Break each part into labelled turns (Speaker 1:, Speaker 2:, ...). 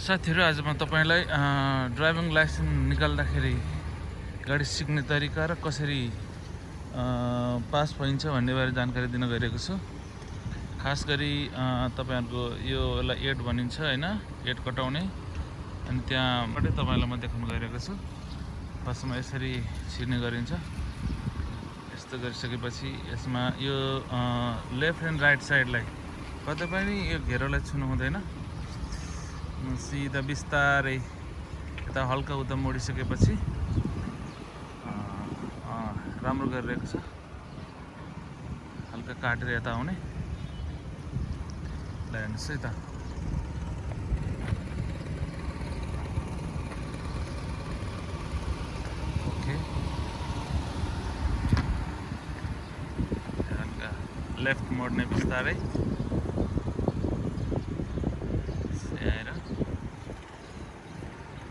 Speaker 1: साथीहरु, आज म तपाईलाई ड्राइभिङ लाइसेन्स निकाल्दाखेरि गाडी सिक्ने तरिका र कसरी पास भइन्छ भन्ने बारे जानकारी दिन गइरहेको छु। खास गरी तपाईहरुको योलाई एड भनिन्छ हैन, एड कटाउने, अनि त्यहाँबाटै तपाईलाई म देखाउन गइरहेको छु। फर्स्टमा यसरी छिर्ने गरिन्छ। यस्तो गरिसकेपछि यसमा यो लेफ्ट एन्ड राइट साइडलाई कतै पनि यो घेरोलाई छुनु हुँदैन। सीधा बिस्तारै यता हल्का उता मोडिसकेपछि राम्रो गरिरहेको छ। हल्का काटेर यता आउने ल, हेर्नुस् है त। ओके, हल्का लेफ्ट मोड्ने बिस्तारै आएर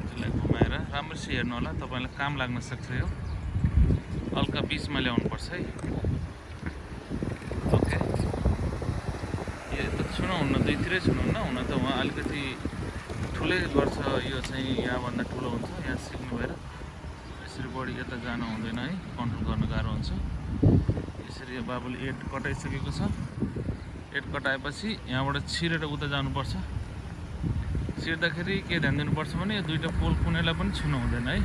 Speaker 1: त्यसलाई घुमाएर राम्रोसित हेर्नु होला, तपाईलाई काम लाग्न सक्छ। यो हल्का बिचमा ल्याउनु पर्छ है। ओके, यो त छुनुहुन्न, दुईतिरै छुनुहुन्न। हुन त उहाँ अलिकति ठुलै गर्छ, यो चाहिँ यहाँभन्दा ठुलो हुन्छ। यहाँ सिक्नु भएर यसरी बढी यता जानु हुँदैन है, कन्ट्रोल गर्न गाह्रो हुन्छ। यसरी यो बाबुले एड कटाइसकेको छ। एड कटाएपछि यहाँबाट छिरेर उता जानुपर्छ। छिर्दाखेरि के ध्यान दिनुपर्छ भने यो दुईटा पोल कुनैलाई पनि छुनु हुँदैन है।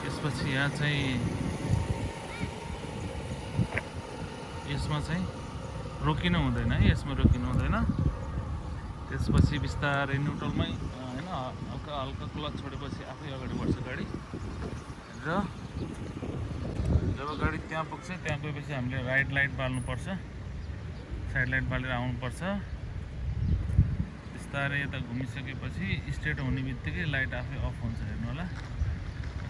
Speaker 1: त्यसपछि यहाँ चाहिँ यसमा चाहिँ रोकिनु हुँदैन है, यसमा रोकिनु हुँदैन। त्यसपछि बिस्तारै न्युट्रलमै हैन, हल्का हल्का क्लच छोडेपछि आफै अगाडि बढ्छ गाडी। र जब गाडी त्यहाँ पुग्छ, त्यहाँ गएपछि हामीले राइट लाइट बाल्नुपर्छ, साइड लाइट बालेर आउनुपर्छ। बिस्तारै यता घुमिसकेपछि स्ट्रेट हुने बित्तिकै लाइट आफै अफ हुन्छ, हेर्नु होला।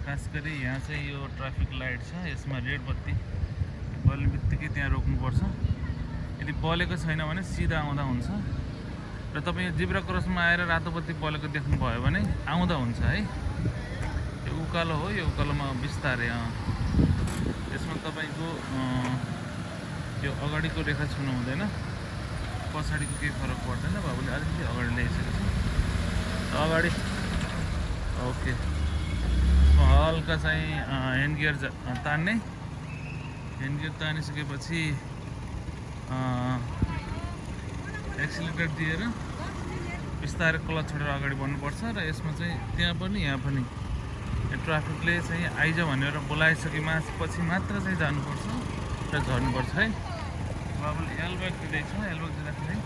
Speaker 1: खास गरी यहाँ चाहिँ यो ट्राफिक लाइट छ, यसमा रेड बत्ती बल्ने बित्तिकै त्यहाँ रोक्नुपर्छ। यदि बलेको छैन भने सिधा आउँदा हुन्छ। र तपाईँ यो जिब्रा क्रसमा आएर रातो बत्ती बलेको देख्नुभयो भने आउँदा हुन्छ है। यो उकालो हो, यो उकालोमा बिस्तारै यसमा तपाईको यो अगाडिको रेखा छुनु हुँदैन, पछाडिको केही फरक पर्दैन। बाबुले अलिकति अगाडि ल्याइसकेको छ अगाडि। ओके, हल्का चाहिँ ह्यान्ड गियर तान्ने, ह्यान्ड गियर तानिसकेपछि एक्सिलेटर दिएर बिस्तारै क्लच छोडेर अगाडि बढ्नुपर्छ। र यसमा चाहिँ त्यहाँ पनि यहाँ पनि ट्राफिकले चाहिँ आइज भनेर बोलाइसकेपछि मात्र चाहिँ जानुपर्छ र झर्नुपर्छ है। बाबुले एलब्याग दिँदैछ। एलब्याग दिँदाखेरि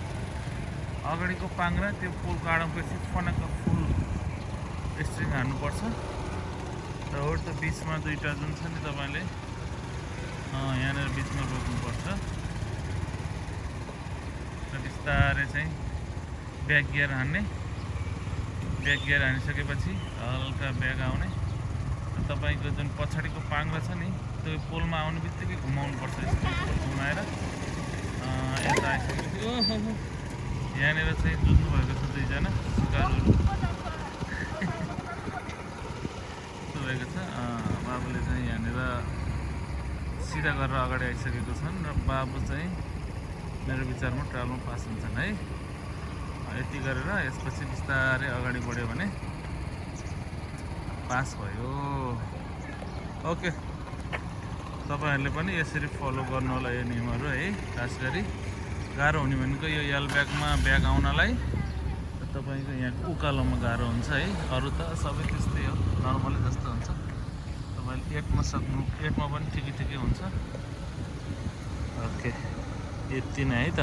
Speaker 1: अगाडिको पाङ्रा त्यो पोलको आडमपछि फनक्क फुल स्ट्रिङ हान्नुपर्छ। र हो त बिचमा दुईवटा जुन छ नि, तपाईँले यहाँनिर बिचमा रोक्नुपर्छ। र बिस्तारै चाहिँ ब्याक गियर हान्ने, ब्याक गियर हानिसकेपछि हल्का ब्याक आउने। र तपाईँको जुन पछाडिको पाङ्रा छ नि, त्यो पोलमा आउने बित्तिकै घुमाउनुपर्छ। पोल घुमाएर यता आइसकेपछि यहाँनिर चाहिँ जुझ्नु भएको छ दुईजना सिकारुहरू भएको छ। बाबुले चाहिँ यहाँनिर सिधा गरेर अगाडि आइसकेको छन् र बाबु चाहिँ मेरो विचारमा ट्राभलमा पास हुन्छन् है। यति गरेर यसपछि बिस्तारै अगाडि बढ्यो भने पास भयो। ओके, तपाईहरुले पनि यसरी फलो गर्नु होला यो नियमहरू है। खास गरी गाह्रो हुने भनेको यो यल ब्यागमा ब्याग आउनलाई तपाईको यहाँ उकालोमा गाह्रो हुन्छ है। अरू त सबै त्यस्तै हो, नर्मली जस्तो हुन्छ। तपाईले एटमा सक्नु, एटमा पनि ठिकै ठिकै हुन्छ। ओके, यति नै है त।